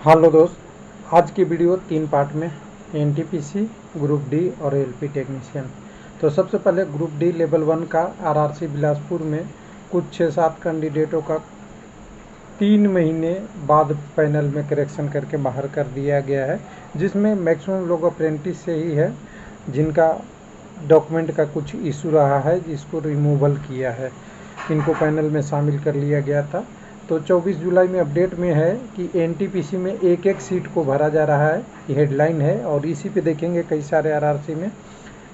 Hello दोस्त, आज की वीडियो 3 पार्ट में एनटीपीसी, ग्रुप डी और एलपी टेक्नीशियन। तो सबसे पहले ग्रुप डी लेवल 1 का आरआरसी बिलासपुर में कुछ 6-7 कैंडिडेटों का 3 महीने बाद पैनल में करेक्शन करके बाहर कर दिया गया है, जिसमें मैक्सिमम लोग अप्रेंटिस से ही है जिनका डॉक्यूमेंट का कुछ इशू रहा है, जिसको रिमूवल किया है। इनको पैनल में शामिल कर लिया गया था। तो 24 जुलाई में अपडेट में है कि एनटीपीसी में एक एक सीट को भरा जा रहा है, ये हेडलाइन है और इसी पे देखेंगे कई सारे आरआरसी में।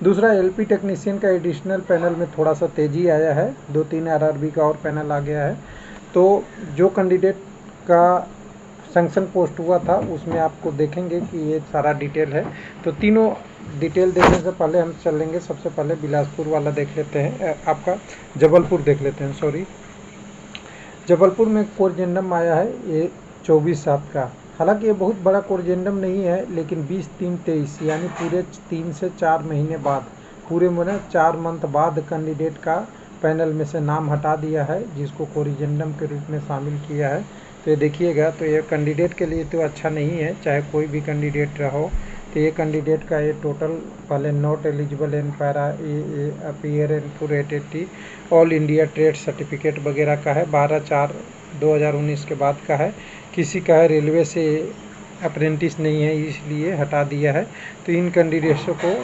दूसरा, एलपी टेक्नीशियन का एडिशनल पैनल में थोड़ा सा तेज़ी आया है, 2-3 आरआरबी का और पैनल आ गया है। तो जो कैंडिडेट का सैंक्शन पोस्ट हुआ था उसमें आपको देखेंगे कि ये सारा डिटेल है। तो तीनों डिटेल देखने से पहले हम चलेंगे, सबसे पहले बिलासपुर वाला देख लेते हैं, आपका जबलपुर देख लेते हैं। सॉरी, जबलपुर में कोर्जेंडम आया है ये 24/7 का। हालांकि ये बहुत बड़ा कोर्जेंडम नहीं है, लेकिन 20/3/23 यानी पूरे 3 से 4 महीने बाद, पूरे 4 मंथ बाद कैंडिडेट का पैनल में से नाम हटा दिया है, जिसको कोरिजेंडम के रूप में शामिल किया है। तो ये देखिएगा, तो ये कैंडिडेट के लिए तो अच्छा नहीं है, चाहे कोई भी कैंडिडेट रहो। तो ये कैंडिडेट का ये टोटल पहले not eligible in para appear in for 880 all India trade certificate वगैरह का है, 12/4/2019 के बाद का है। किसी का है रेलवे से अप्रेंटिस नहीं है, इसलिए हटा दिया है। तो इन कैंडिडेट्सों को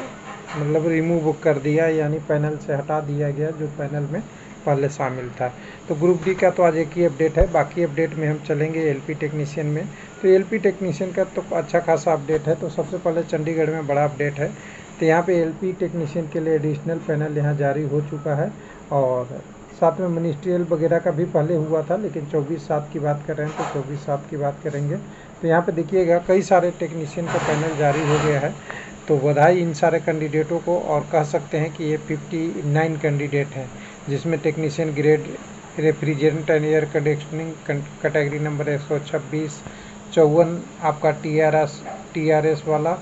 मतलब रिमूव कर दिया, यानी पैनल से हटा दिया गया जो पैनल में पहले शामिल था। तो ग्रुप डी का तो आज एक ही अपडेट है, बाकी अपडेट में हम चलेंगे एलपी टेक्नीशियन में। तो एलपी टेक्नीशियन का तो अच्छा खासा अपडेट है। तो सबसे पहले चंडीगढ़ में बड़ा अपडेट है। तो यहाँ पे एलपी टेक्नीशियन के लिए एडिशनल पैनल यहाँ जारी हो चुका है, और साथ में मिनिस्ट्रियल वगैरह का भी पहले हुआ था, लेकिन 24/7 की बात कर रहे हैं तो 24/7 की बात करेंगे। तो यहाँ पे देखिएगा कई सारे टेक्नीशियन का पैनल जारी हो गया है। तो बधाई इन सारे कैंडिडेटों को, और कह सकते हैं कि ये 59 कैंडिडेट हैं, जिसमें technician grade refrigerant and air conditioning category number 126, 54 आपका टीआरएस वाला,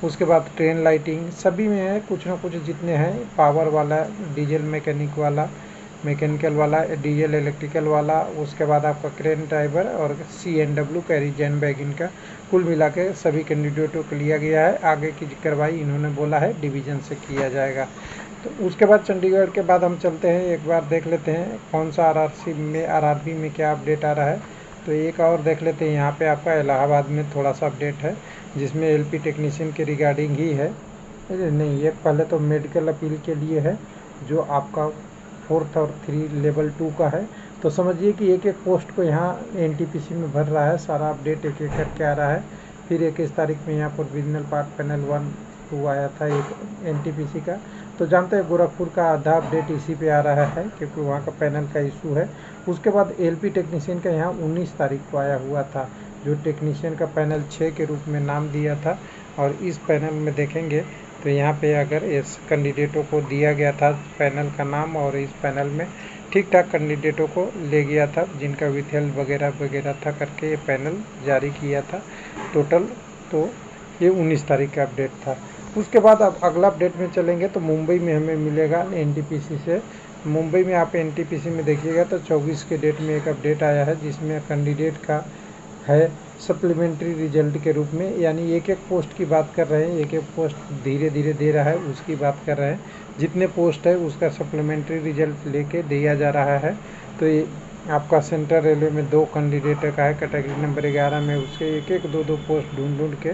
उसके बाद ट्रेन लाइटिंग सभी में है, कुछ ना कुछ जितने हैं, पावर वाला, डीजल मैकेनिकल वाला, डीजल इलेक्ट्रिकल वाला, उसके बाद आपका क्रेन ड्राइवर और CNW कैरी जैन बैग, इनका कुल मिला के सभी कैंडिडेटों को लिया गया है। आगे की कार्रवाई इन्होंने बोला है डिवीज़न से किया जाएगा। तो उसके बाद चंडीगढ़ के बाद हम चलते हैं, एक बार देख लेते हैं कौन सा आरआरबी में क्या अपडेट आ रहा है। तो एक और देख लेते हैं, यहाँ पे आपका इलाहाबाद में थोड़ा सा अपडेट है, जिसमें एलपी टेक्नीशियन के रिगार्डिंग ही है। नहीं, ये पहले तो मेडिकल अपील के लिए है, जो आपका 4th और 3 लेवल 2 का है। तो समझिए कि एक एक पोस्ट को यहाँ एनटीपीसी में भर रहा है, सारा अपडेट एक एक करके आ रहा है। फिर 21 तारीख में यहाँ पर प्रोविजनल पार्ट पैनल 1-2 आया था एक एनटीपीसी का। तो जानते हैं गोरखपुर का आधा अपडेट इसी पे आ रहा है, क्योंकि वहाँ का पैनल का इशू है। उसके बाद एलपी टेक्नीशियन का यहाँ 19 तारीख को आया हुआ था, जो टेक्नीशियन का पैनल 6 के रूप में नाम दिया था। और इस पैनल में देखेंगे तो यहाँ पे अगर इस कैंडिडेटों को दिया गया था पैनल का नाम, और इस पैनल में ठीक ठाक कैंडिडेटों को ले गया था, जिनका विथेल वगैरह वगैरह था करके ये पैनल जारी किया था टोटल। तो ये 19 तारीख का अपडेट था। उसके बाद अब अगला अपडेट में चलेंगे तो मुंबई में हमें मिलेगा एनटीपीसी से। मुंबई में आप एनटीपीसी में देखिएगा तो 24 के डेट में एक अपडेट आया है, जिसमें कैंडिडेट का है सप्लीमेंट्री रिजल्ट के रूप में, यानी एक एक पोस्ट की बात कर रहे हैं, एक एक पोस्ट धीरे धीरे दे रहा है उसकी बात कर रहे हैं। जितने पोस्ट है उसका सप्लीमेंट्री रिजल्ट लेके दिया जा रहा है। तो ये आपका सेंट्रल रेलवे में 2 कैंडिडेट का है, कैटेगरी नंबर 11 में, उसके एक एक 2-2 पोस्ट ढूंढ के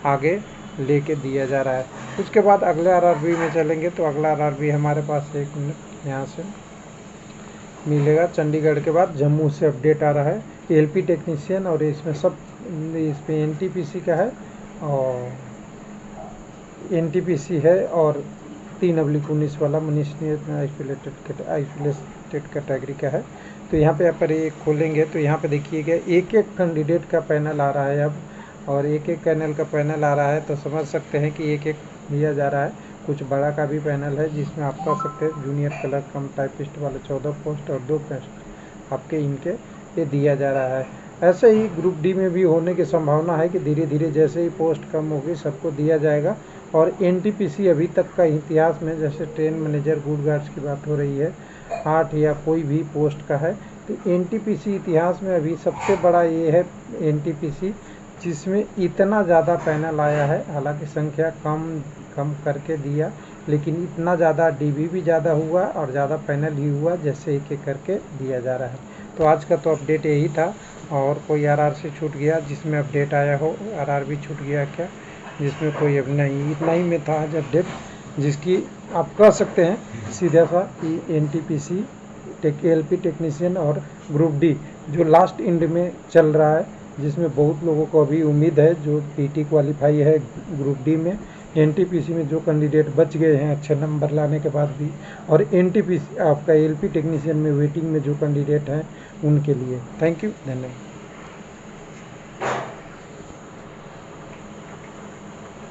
आगे लेके दिया जा रहा है। उसके बाद अगले आरआरबी में चलेंगे तो अगला आरआरबी हमारे पास 1 मिनट यहाँ से मिलेगा। चंडीगढ़ के बाद जम्मू से अपडेट आ रहा है एलपी टेक्नीशियन, और इसमें सब इसमें एनटीपीसी का है और एनटीपीसी है, और 3/19 वाला मिनिस्ट्रियल आइसोलेटेड कैटेगरी का है। तो यहाँ पे पर ये खोलेंगे तो यहाँ पे देखिएगा एक एक कैंडिडेट का पैनल आ रहा है अब, और एक एक पैनल का पैनल आ रहा है। तो समझ सकते हैं कि एक एक लिया जा रहा है। कुछ बड़ा का भी पैनल है, जिसमें आप कह सकते हैं जूनियर क्लर्क कम टाइपिस्ट वाले 14 पोस्ट और 2 पोस्ट आपके इनके ये दिया जा रहा है। ऐसे ही ग्रुप डी में भी होने की संभावना है कि धीरे धीरे जैसे ही पोस्ट कम होगी सबको दिया जाएगा। और एनटीपीसी अभी तक का इतिहास में, जैसे ट्रेन मैनेजर गुड गार्ड्स की बात हो रही है, 8 या कोई भी पोस्ट का है, तो एनटीपीसी इतिहास में अभी सबसे बड़ा ये है एनटीपीसी जिसमें इतना ज़्यादा पैनल आया है, हालांकि संख्या कम करके दिया, लेकिन इतना ज़्यादा डीबी भी ज़्यादा हुआ और ज़्यादा पैनल ही हुआ जैसे एक एक करके दिया जा रहा है। तो आज का तो अपडेट यही था। और कोई आरआरसी छूट गया जिसमें अपडेट आया हो, आरआर भी छूट गया क्या, जिसमें कोई अब नहीं, इतना ही में था आज अपडेट, जिसकी आप कह सकते हैं सीधा सा कि एनटीपीसी एलपी टेक्नीशियन और ग्रुप डी जो लास्ट एंड में चल रहा है, जिसमें बहुत लोगों को अभी उम्मीद है जो पीटी क्वालिफाई है ग्रुप डी में। एनटीपीसी में जो कैंडिडेट बच गए हैं अच्छे नंबर लाने के बाद भी, और एनटीपीसी आपका एलपी टेक्नीशियन में वेटिंग में जो कैंडिडेट हैं उनके लिए। थैंक यू, धन्यवाद।